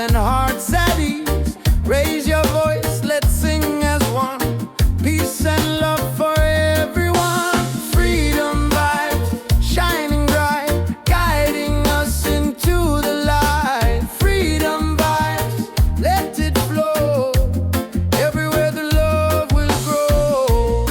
and hearts at ease. Raise your voice, let's sing as one. Peace and love for everyone. Freedom vibes shining bright, guiding us into the light. Freedom vibes, let it flow. Everywhere the love will grow.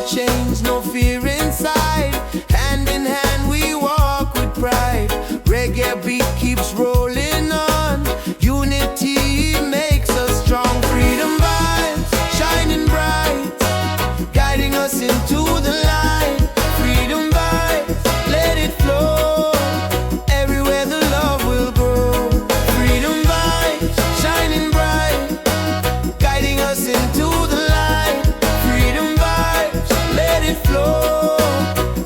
chains, no fear inside. Hand in hand we walk with pride. Reggae beat keeps rolling on. Unity makes us strong. Freedom vibes shining bright, guiding us into the light. Freedom vibes, let it flow. Everywhere the love will grow. Freedom vibes shining bright, guiding us into the light. Freedom vibes, let it flow.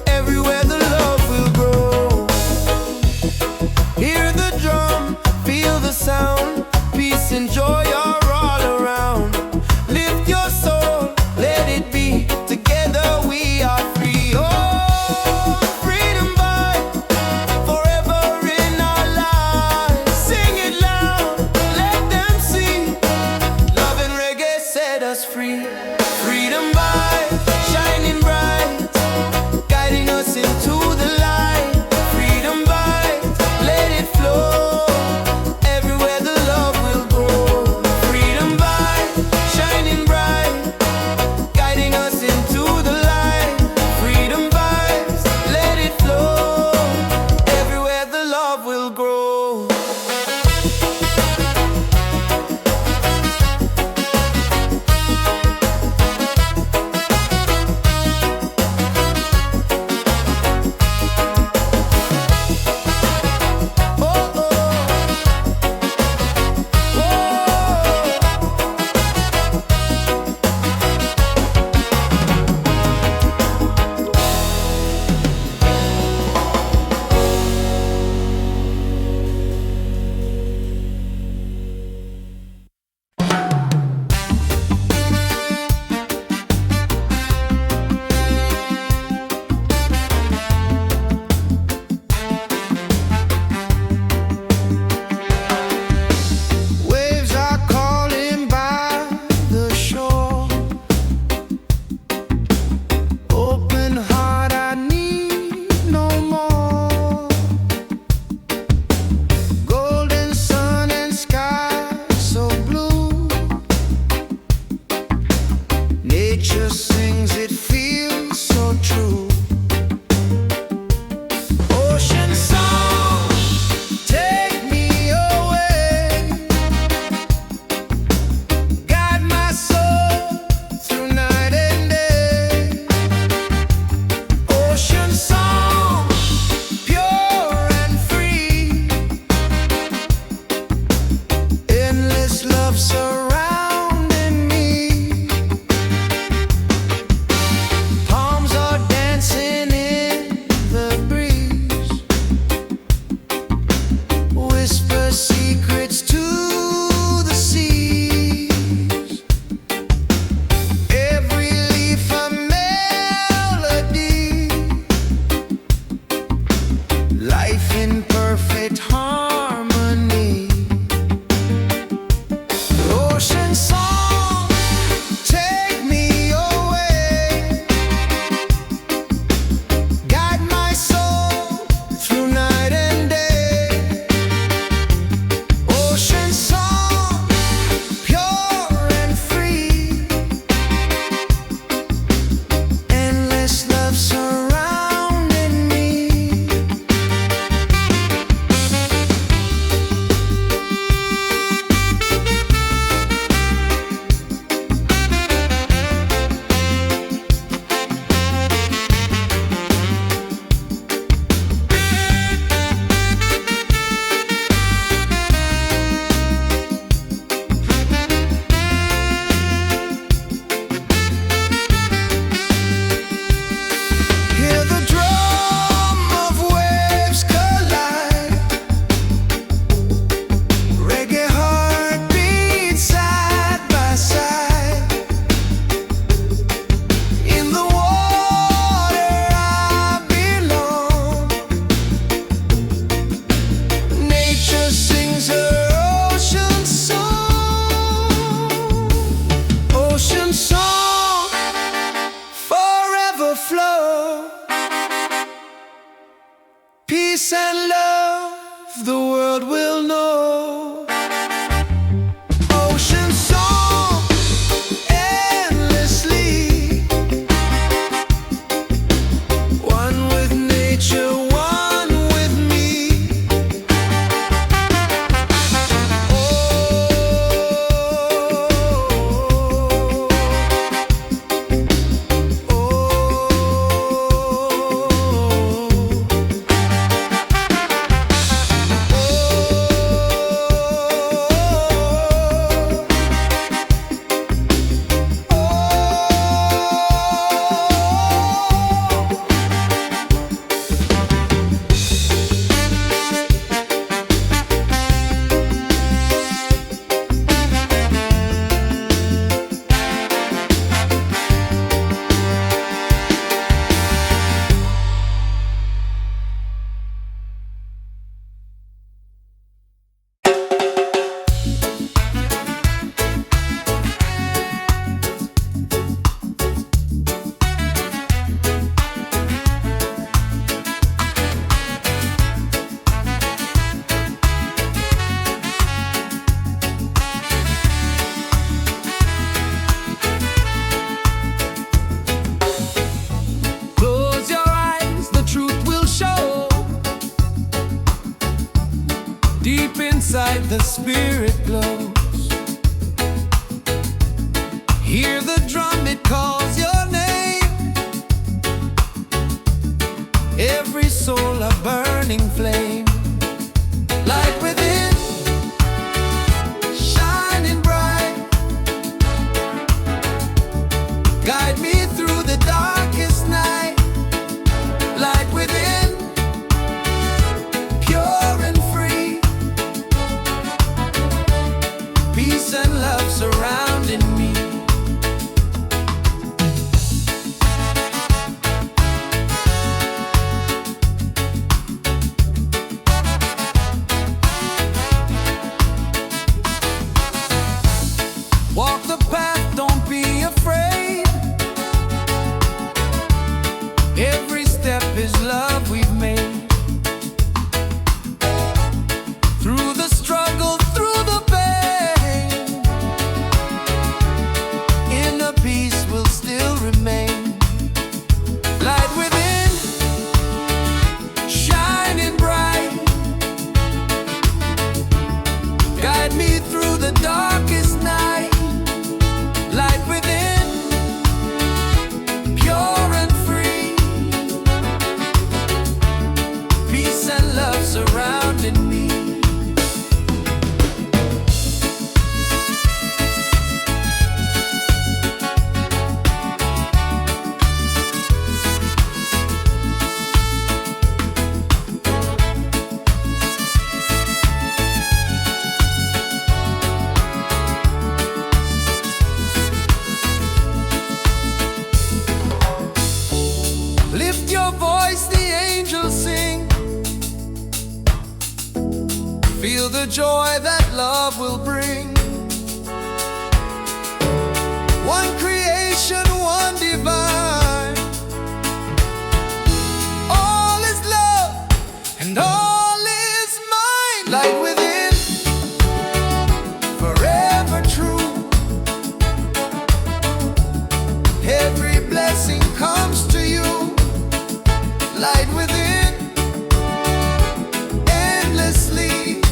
Everywhere the love will grow. Hear the drum, feel the sound. Peace and joy are all around. Lift your soul, let it be. Together we are free. Oh, freedom vibe, forever in our lives. Sing it loud, let them see. Love and reggae set us free. Freedom vibe, shining bright, guiding us into the light. Freedom vibe, let it flow. Everywhere the love will grow. Freedom vibe, shining bright, guiding us into the light. Freedom vibes, let it flow. Everywhere the love will grow. Oh, oh. Waves are calling by the shore. Open heart, I need no more. Golden sun and sky so blue. Nature sings, it feels so true. Ocean song, take me away. Guide my soul through night and day. Ocean song, pure and free. Endless love surrounding me. Palms are dancing in the breeze. Whisper secrets to the seas. Every leaf a melody. Life in perfect harmony. Ocean song, take me away. Guide my soul through night and day. Ocean song, pure and free. Endless love surrounding me. Hear the drum of waves collide. Reggae heartbeat side by side. In the water I belong. Nature sings her ocean song. Ocean song, forever flow. Peace and love the world will know. Ocean song, endlessly. inside the spirit glows. Hear the drum, it calls your name. Every soul a burning flame. Light within, shining bright. Guide me through the darkest night. Light within, pure and free. Peace and love surrounding me. Walk the path, don't be afraid. Every step is love we've made. Through the struggle, through the pain, inner peace will still remain. Light within, shining bright. Guide me through the darkest night. Light within, pure and free. Peace and love surrounding me. Lift your voice, the angels sing. Feel the joy that love will bring. One creation, one divine. All is love and all is mine. Light within, forever true. Every blessing comes to you. Light within, endlessly.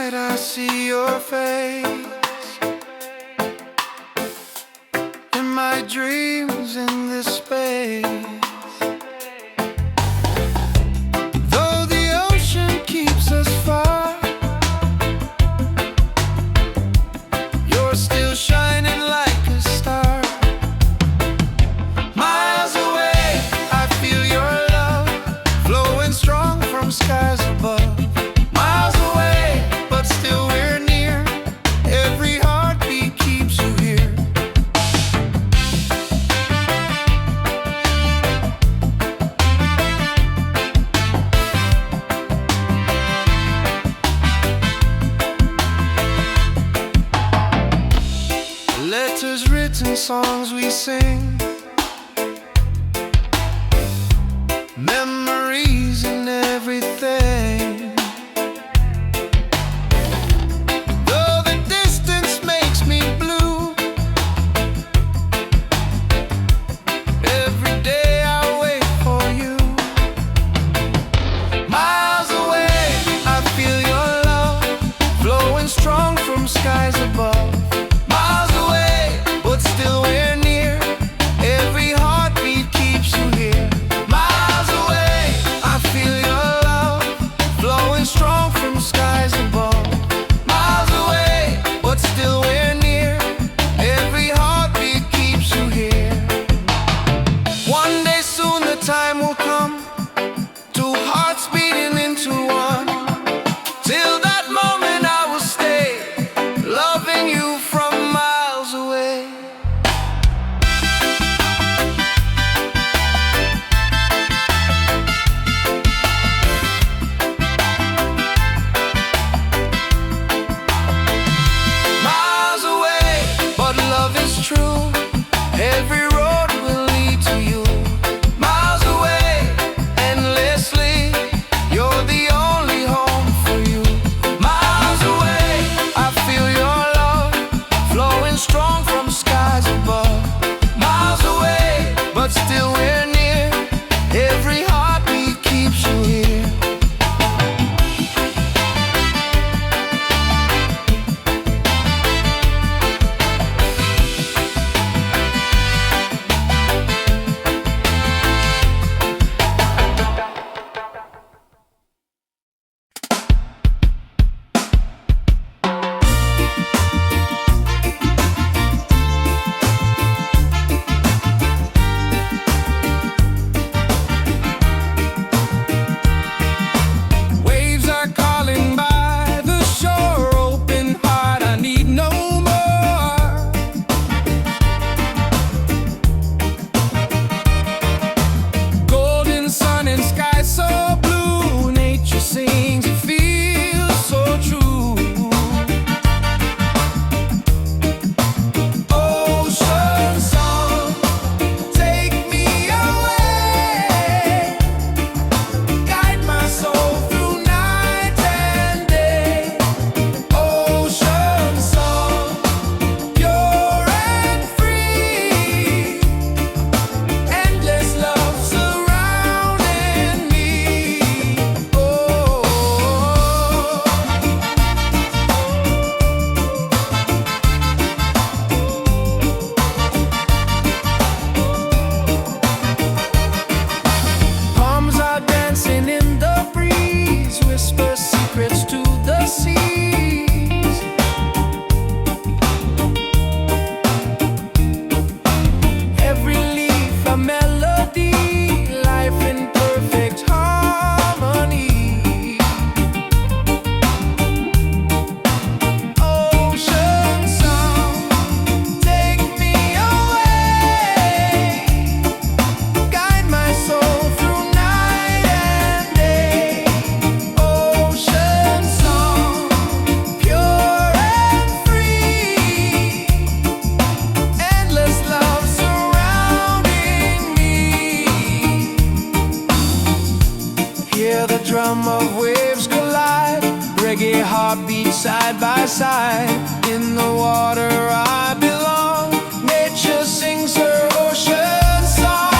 night I see your face in my dreams in this space. Though the ocean keeps us far, you're still shining like a star. Miles away, I feel your love flowing strong from skies above. Miles away, but still we're near. Every heartbeat keeps you here. Letters written, songs we sing, memories and everything. Though the distance makes me blue, every day I wait for you. Miles away, I feel your love flowing strong from skies above. Miles away, but still we're near. Every heartbeat keeps you here. Miles away, I feel your love flowing strong from skies above. Miles away, but still we're near. Every heartbeat keeps you here. One day soon the time will come, two hearts beating into one. Till that moment I will stay, loving you from miles away. Miles away, but love is true. Every road will lead to you. Miles away, endlessly, you're the only home for you. Miles away, I feel your love flowing strong from skies above. Miles away, but still we're near. Every heartbeat keeps you here. Waves are calling by the shore, open heart, I need no more. Golden sun and sky so blue, nature sings, it feels so true. Ocean song, take me away, guide my soul through night and day. Ocean song, pure and free, endless love surrounding me. Oh, palms are dancing in the breeze, whisper secrets to the seas. Every leaf a melody, life in perfect harmony. Ocean song, take me away, guide my soul through night and day. Ocean song, pure and free, endless love surrounding me. Hear the drum of waves collide, reggae heartbeat side by side. In the water I belong, nature sings her ocean song.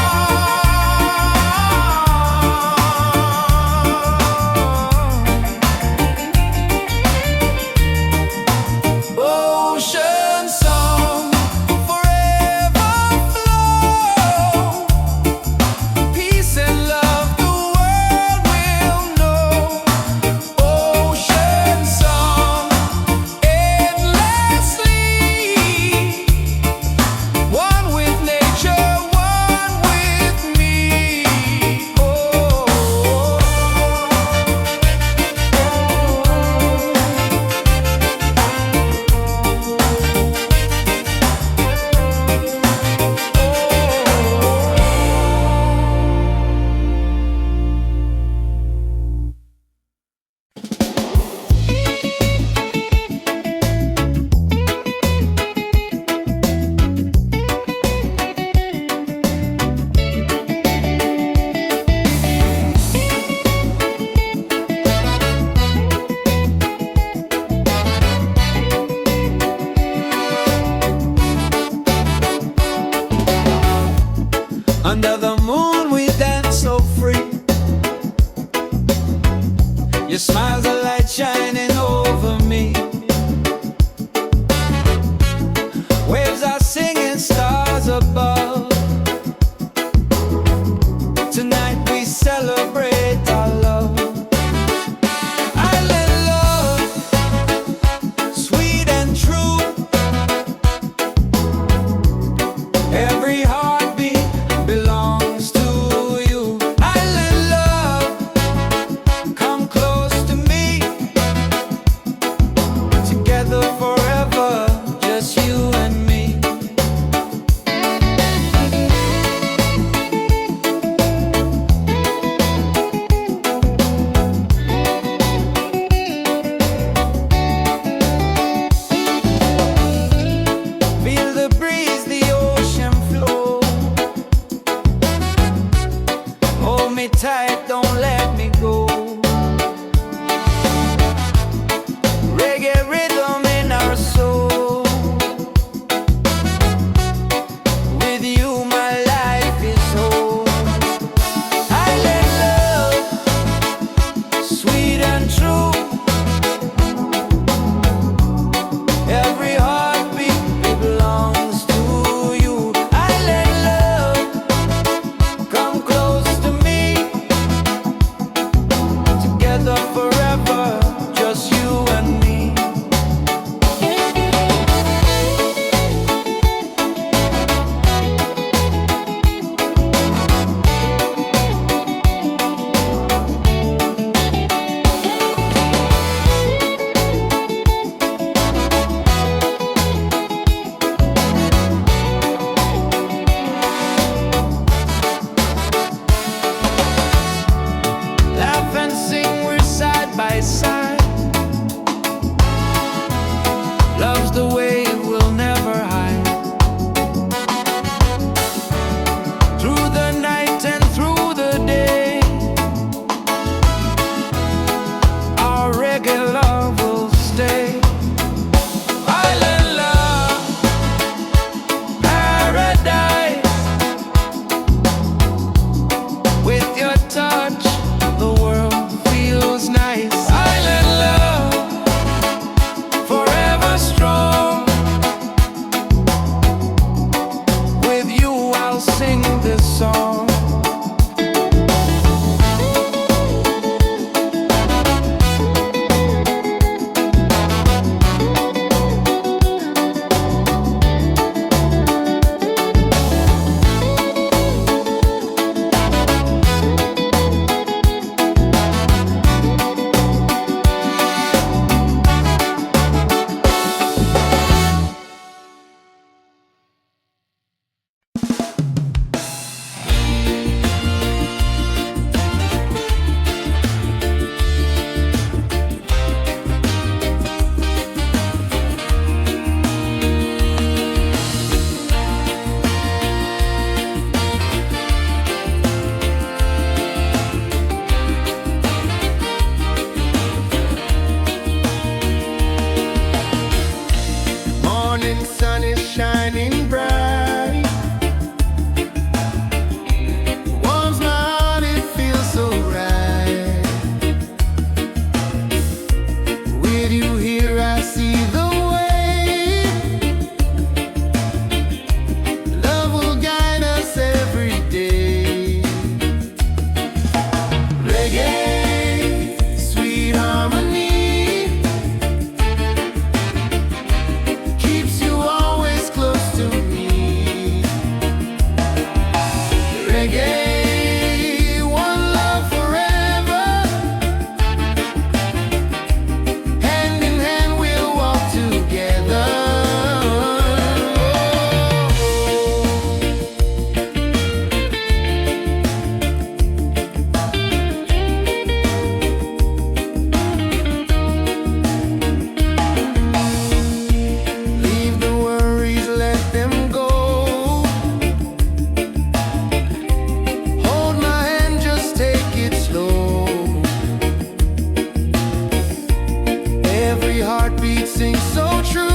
sing so true.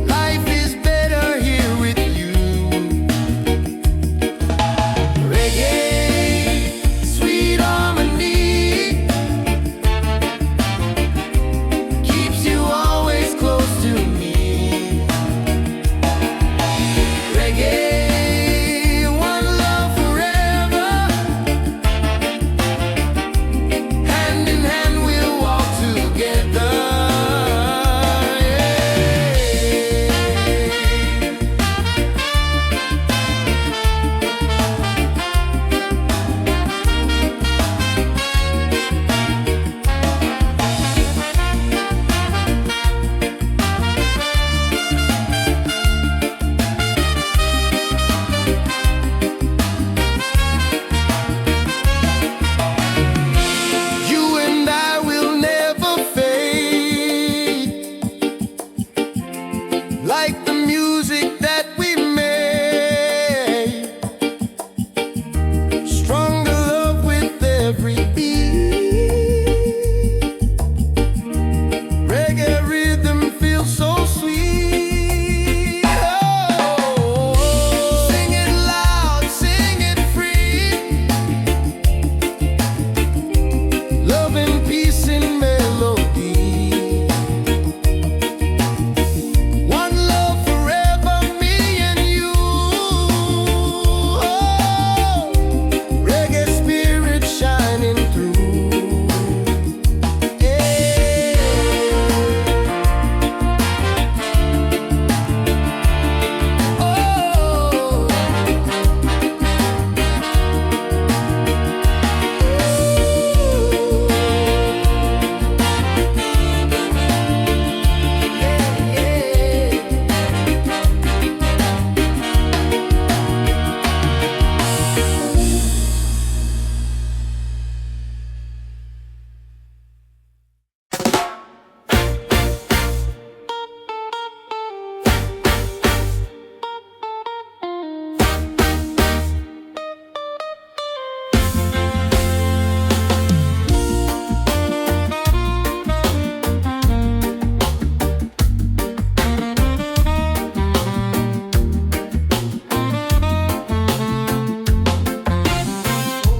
Life is better here with you. Reggae, sweet harmony, keeps you always close to me. Reggae, one love forever. Hand in hand we'll walk together. You and I will never fade, like the music that we made. Stronger love with every beat. Reggae rhythm feels so sweet. Oh, sing it loud, sing it free. Love and peace in melody. One love forever, me and you. Oh, reggae spirit shining through. Yeah.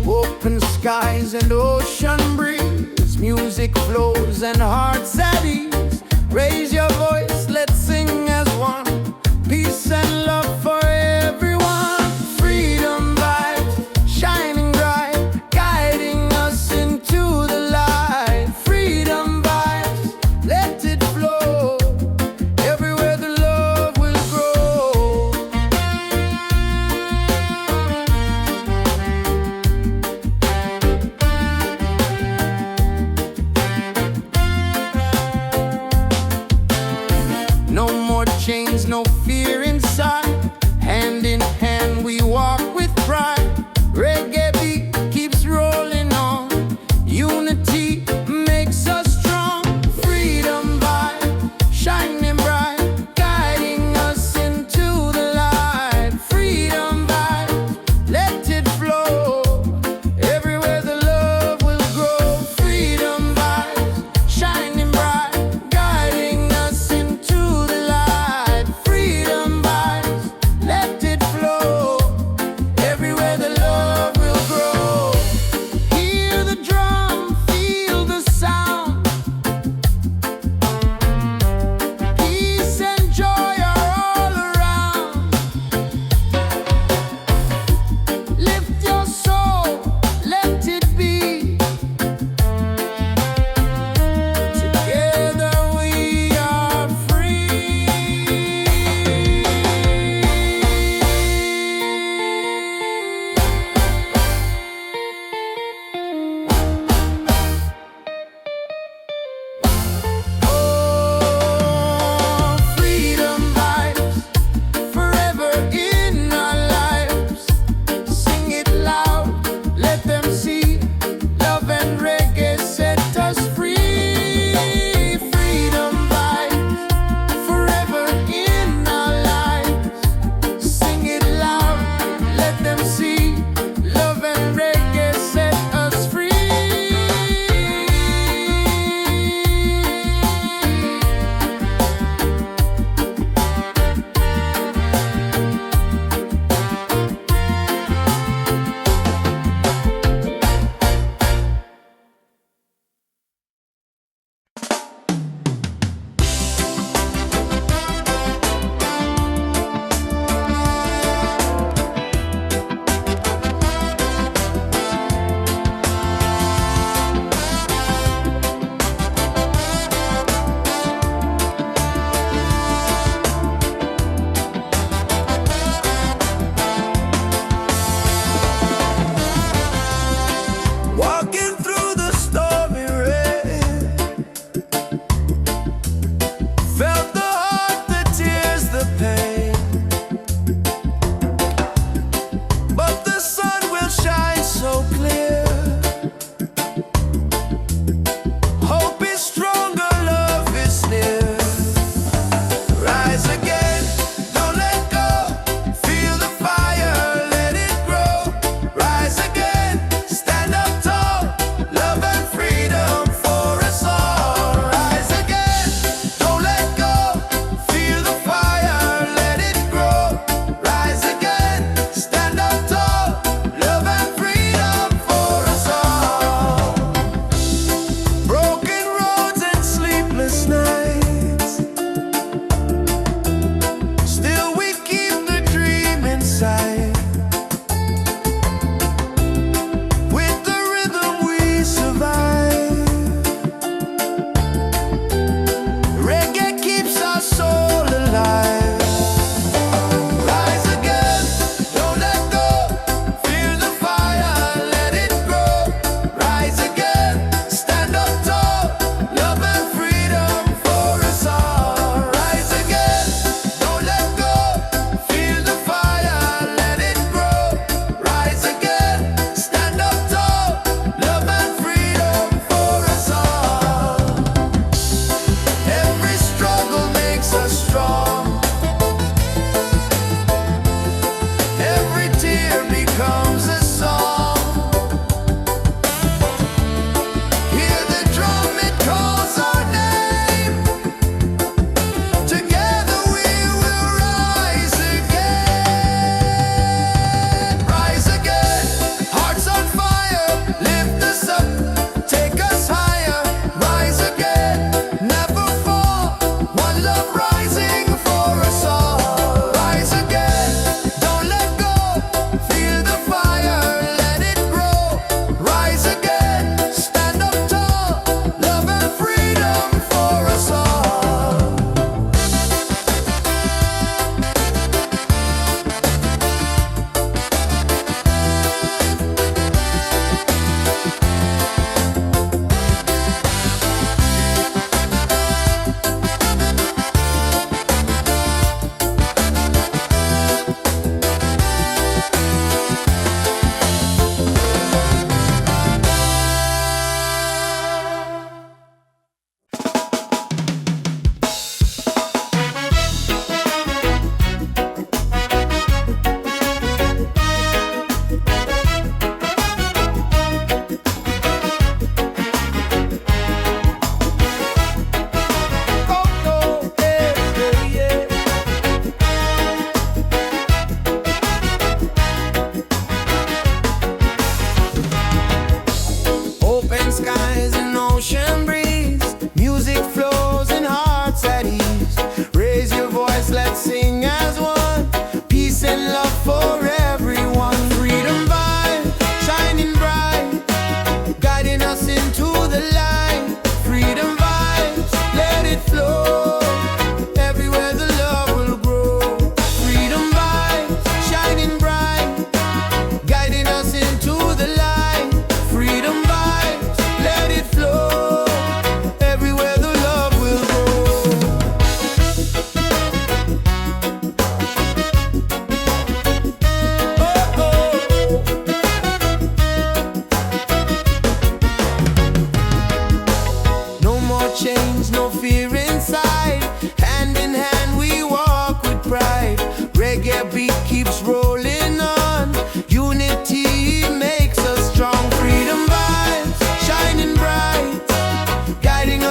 Open skies and ocean breeze, music flows and hearts at ease. Raise your voice, let's sing as one. Peace and love for everyone. Freedom vibes, shining bright, guiding us into the light. Freedom vibes, let it flow. Everywhere the love will grow.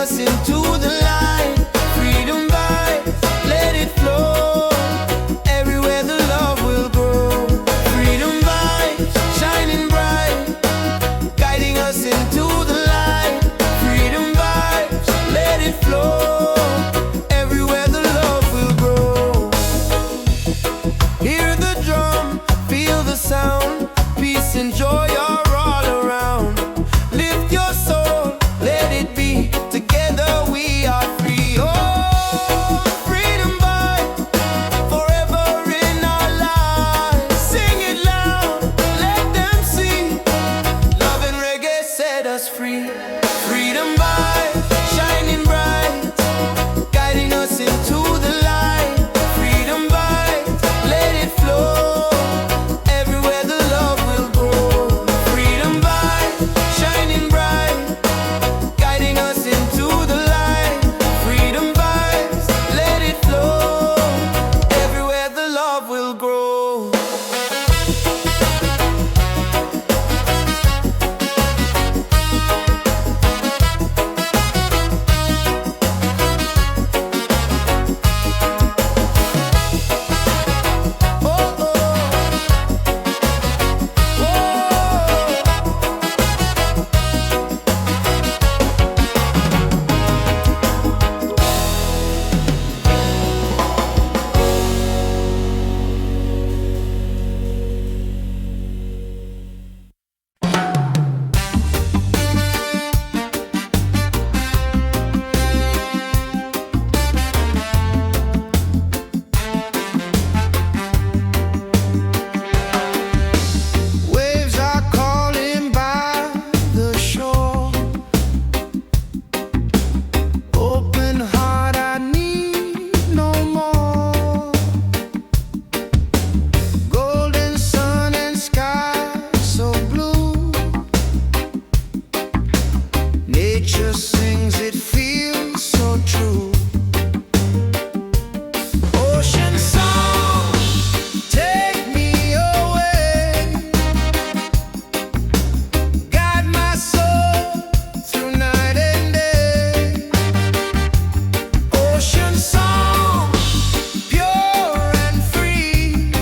us into the light. Freedom vibes, let it flow. Everywhere the love will grow. Freedom vibes, shining bright, guiding us into the light. Freedom vibes, let it flow. Everywhere the love will grow. Hear the drum, feel the sound. Peace and joy are all around. Lift your soul, let it be. Together we are free. Oh, freedom vibes, forever in our lives. Sing it loud, let them see. Love and reggae set us free. Freedom vibes, shining bright, guiding us into the light. Freedom vibes, let it flow. Everywhere the love will grow. Freedom vibes, shining bright, guiding us into the light. Freedom vibes, let it flow. Everywhere the love will grow. Oh, oh. Waves are calling by the shore. Open heart, I need no more. Golden sun and sky so blue. Nature sings, it feels so true. Ocean song, take me away. Guide my soul through night and day. Ocean song, pure and free.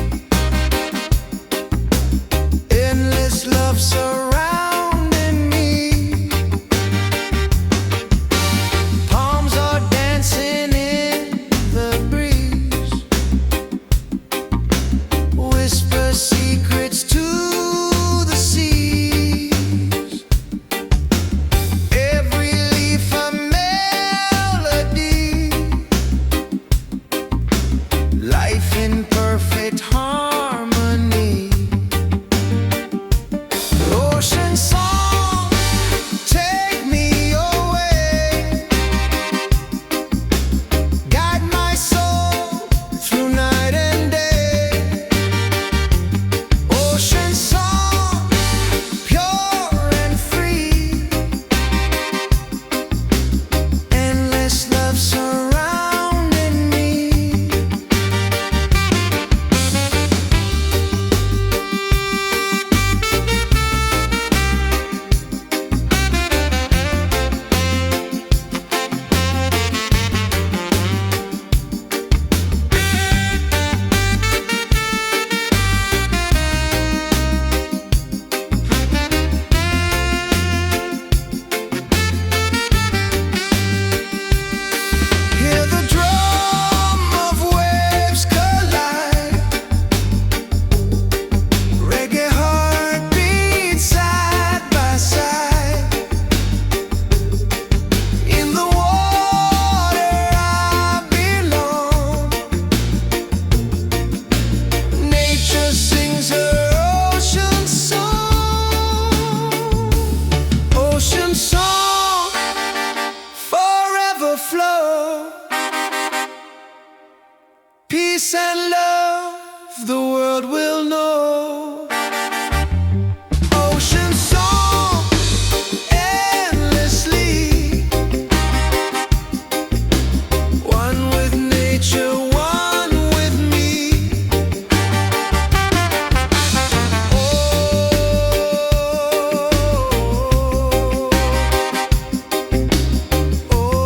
Endless love surrounding me. Palms are dancing in the breeze. Whisper secrets to the seas. Every leaf a melody. Life in perfect harmony. Ocean song, take me away. Guide my soul through night and day. Ocean song, pure and free. Endless love surrounding me. Hear the drum of waves collide. Reggae heartbeat side by side. In the water I belong. Nature sings her ocean song. Ocean song, forever flow. Peace and love, the world will know. Ocean song, endlessly. One with nature, one with me. Oh,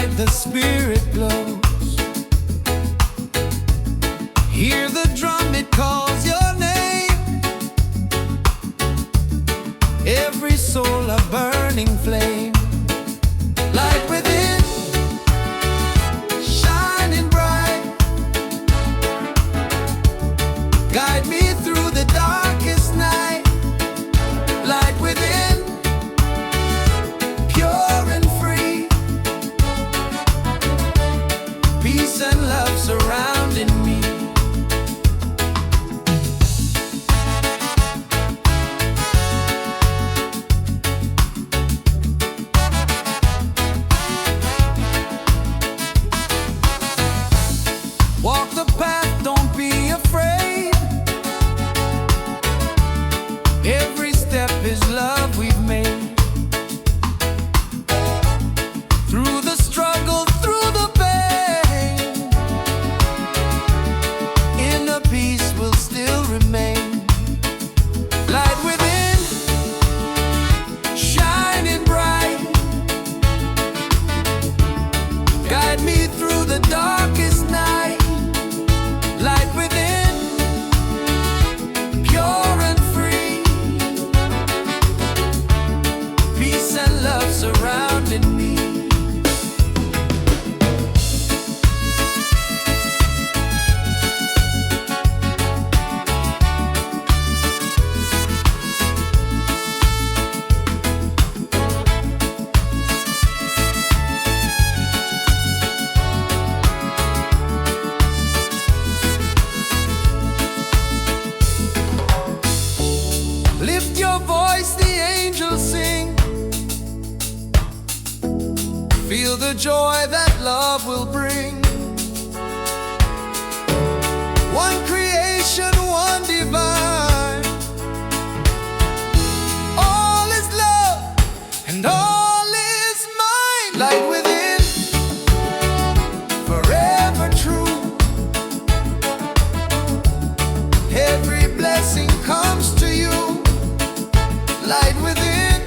like the Spirit blows. Hear the drum, it calls your name. Every soul a burning flame. Light within, shining bright. Guide me through the darkest night. Light within, pure and free. Peace and love surrounding me. Walk the path, don't be afraid. Every step is love we've made. Through the struggle, through the pain, inner peace will still remain. Light within, shining bright. Guide me through the darkest night. Light within, pure and free. Peace and love surrounding me. Lift your voice, the angels sing. Feel the joy that love will bring. One creation, one divine. All is love and all is mine. Light within, forever true. Every blessing comes to you. Light within,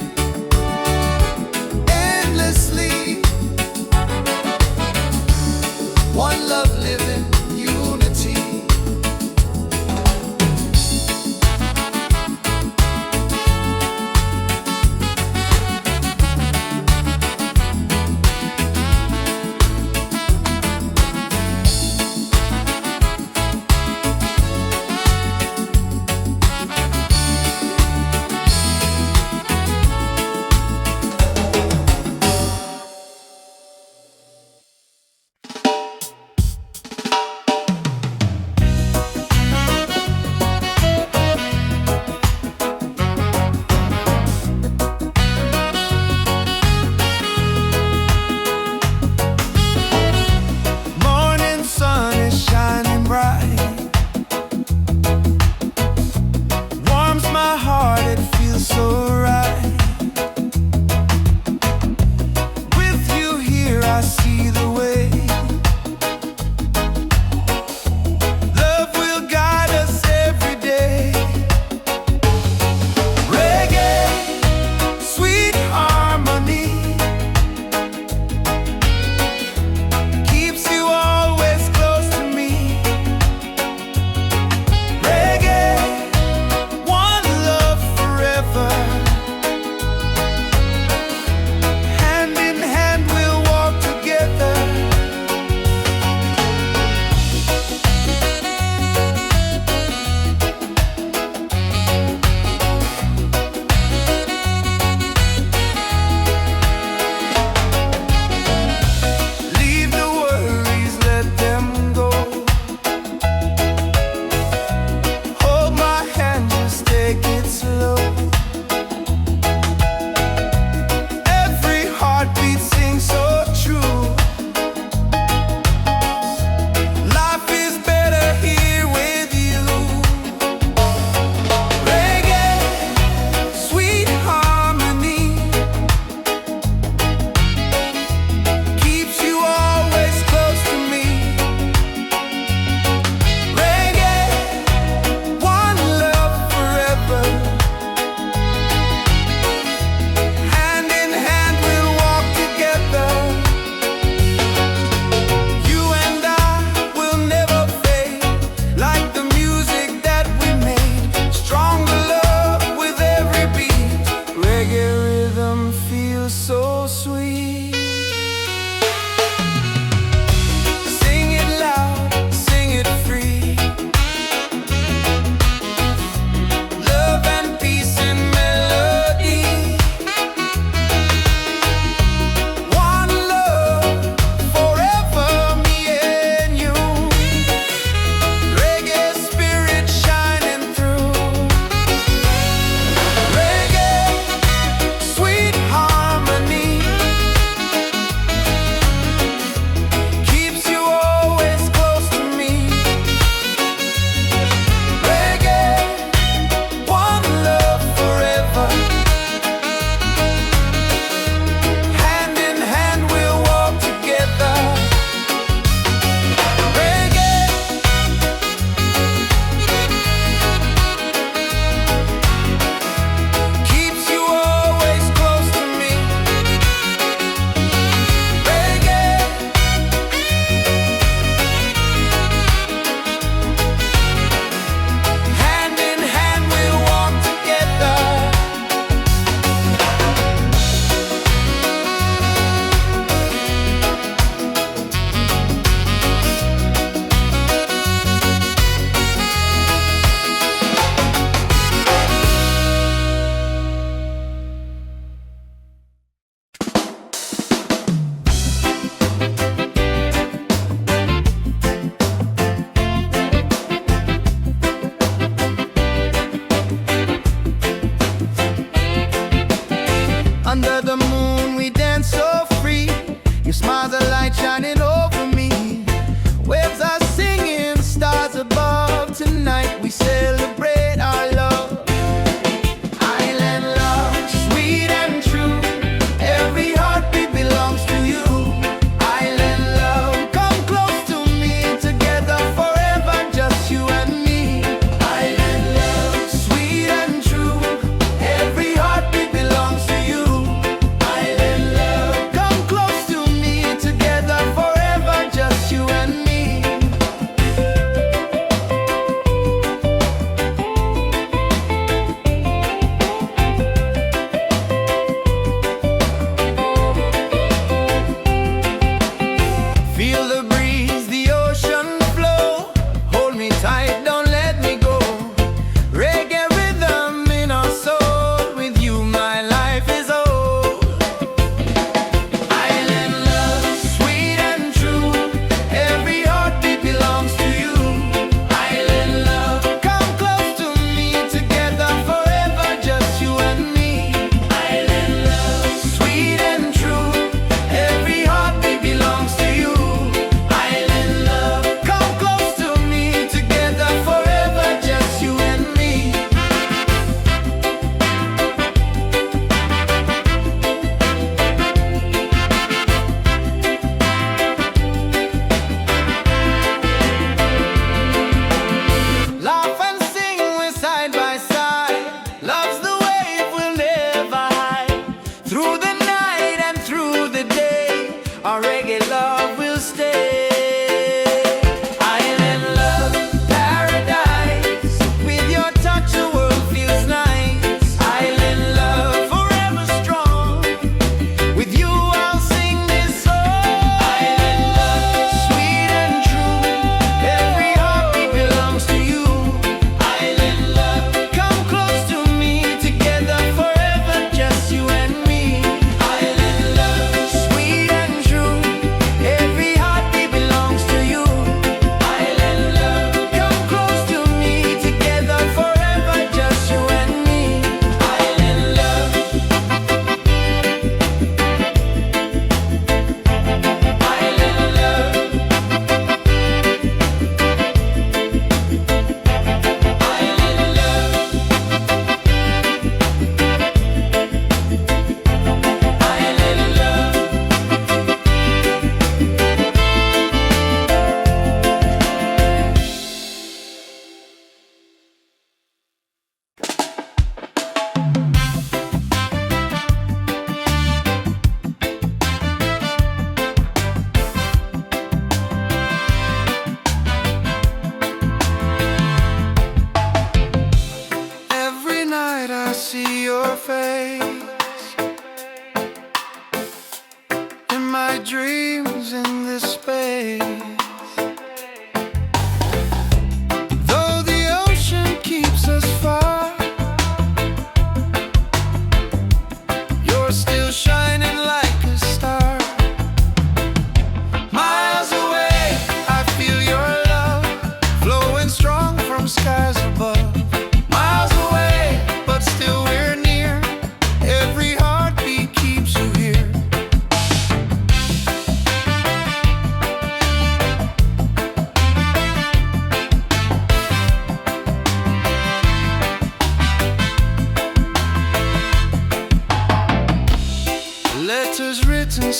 endlessly.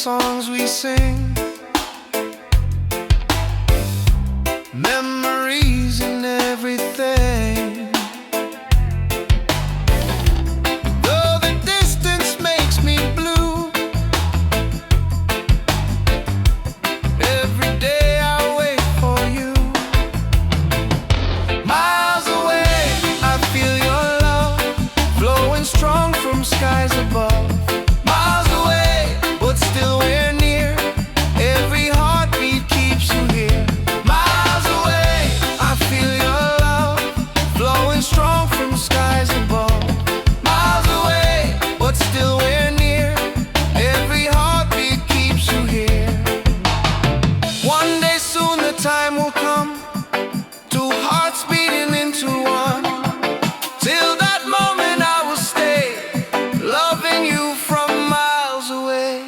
songs we sing, memories and everything. Though the distance makes me blue, every day I wait for you. Miles away, I feel your love flowing strong from skies above. Miles away, but still we're near. Every heartbeat keeps you here. Miles away, I feel your love flowing strong from skies above. Miles away, but still we're near. Every heartbeat keeps you here. One day soon the time will come, two hearts beating into one. Till that moment I will stay, loving you from miles away.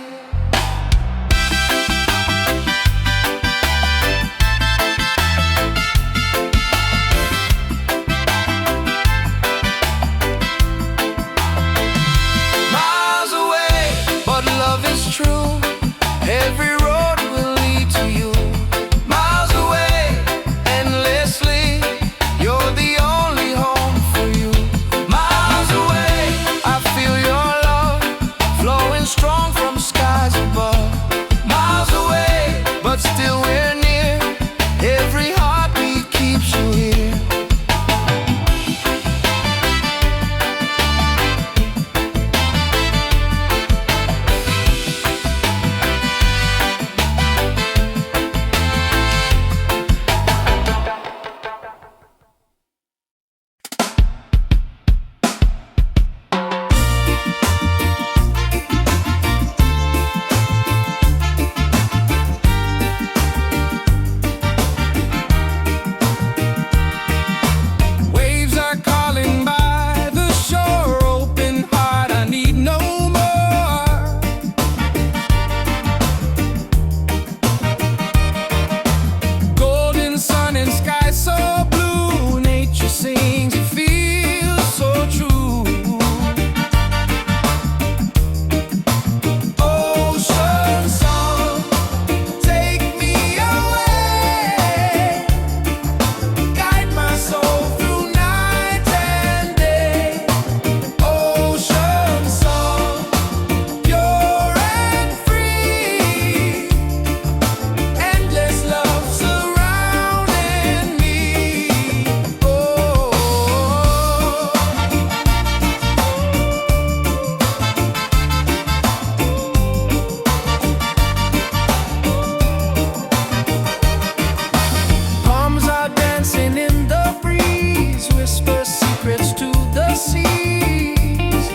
Miles away, but love is true. Every road will lead to you. Miles away, endlessly, you're the only home for you. Miles away, I feel your love flowing strong from skies above. Miles away, but still we're near. Every heartbeat keeps you here. Waves are calling by the shore, open heart, I need no more. Golden sun and sky so blue, nature sings, it feels so true. Ocean song, take me away, guide my soul through night and day. Ocean song, pure and free, endless love surrounding me. Oh, palms are dancing in the breeze, whisper secrets to the seas.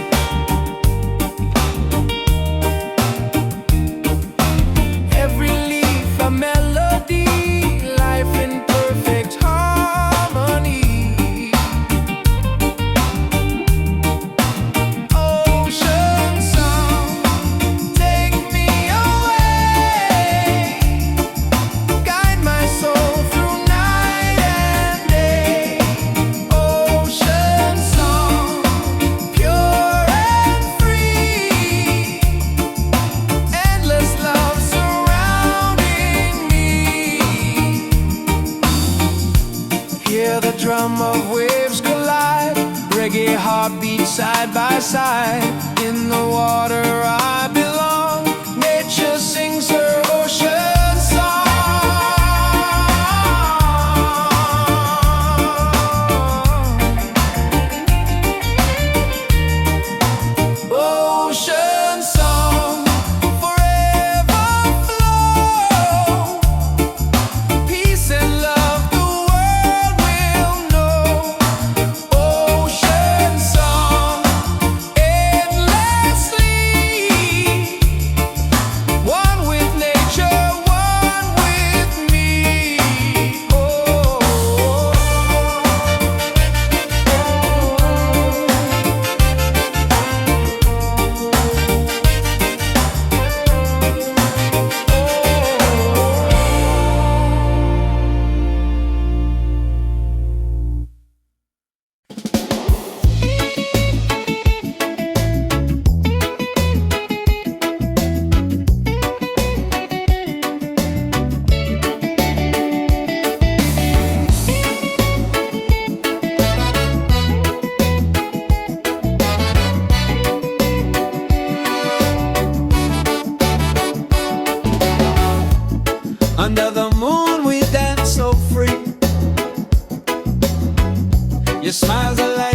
Every leaf a melody, life in perfect harmony. Ocean song, take me away, guide my soul through night and day. Ocean song, pure and free, endless love surrounding me. Hear the drum of waves collide, reggae heartbeat side by side. In the water I belong, nature sings her ocean song. Ocean song, forever flow, peace and love the world will know. Ocean song, endlessly,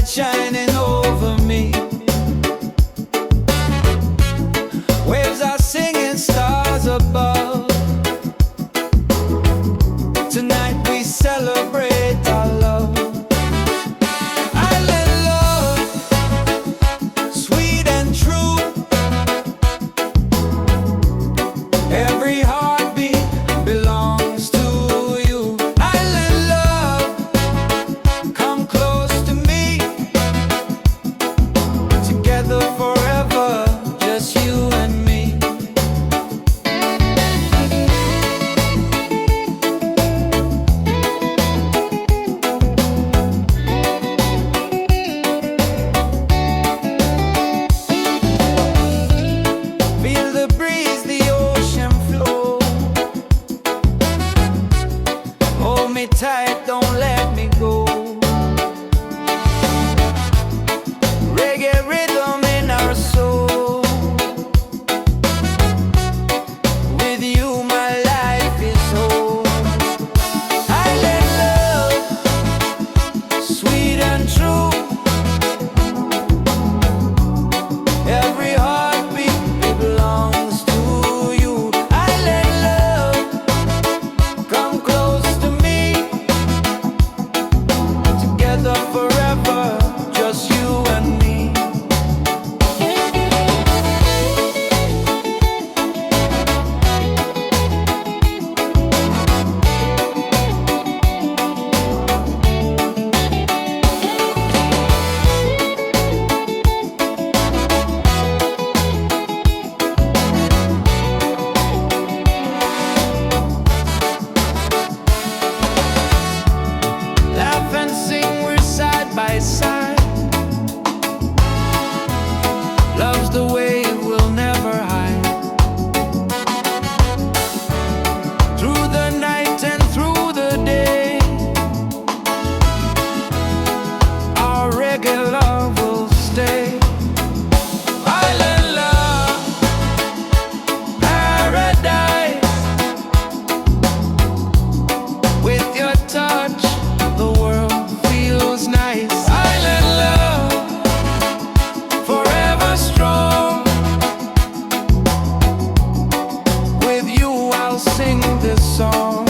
light shining over me. Waves are singing, stars above. Tonight we celebrate our love. Island love, sweet and true. Every heartbeat belongs to you. Island love, come close to me. Together forever, just you and me. Feel the breeze, the ocean flow. Hold me tight, don't let me go. Reggae rhythm in our soul. With you my life is whole. Island love, sweet and true. Every heartbeat belongs to you. Island love, come close to me. Together forever, just you and me. Laugh and sing, we're side by side. Love's the way we'll never hide. Through the night and through the day, our reggae love will stay. Island love, paradise. With your touch, the world feels nice. Island love, forever strong. With you I'll sing this song.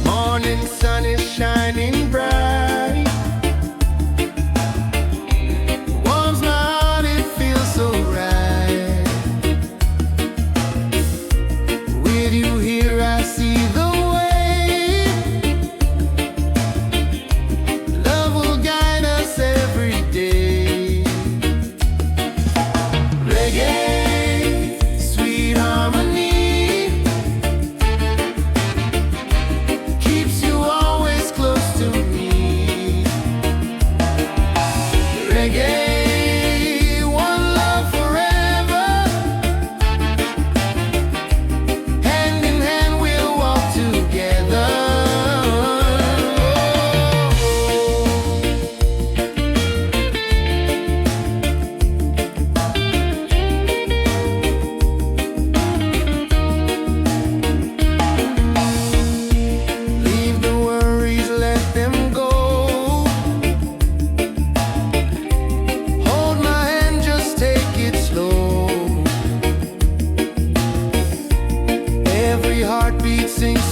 Morning sun is shining bright. Warms my heart, it feels so right. With you here I see the way. Love will guide us every day. Reggae, sweet harmony, keeps you always close to me. Reggae, one love forever. Hand in hand we'll walk together. Leave the worries, let them go. Hold my hand, just take it slow. Every heartbeat sings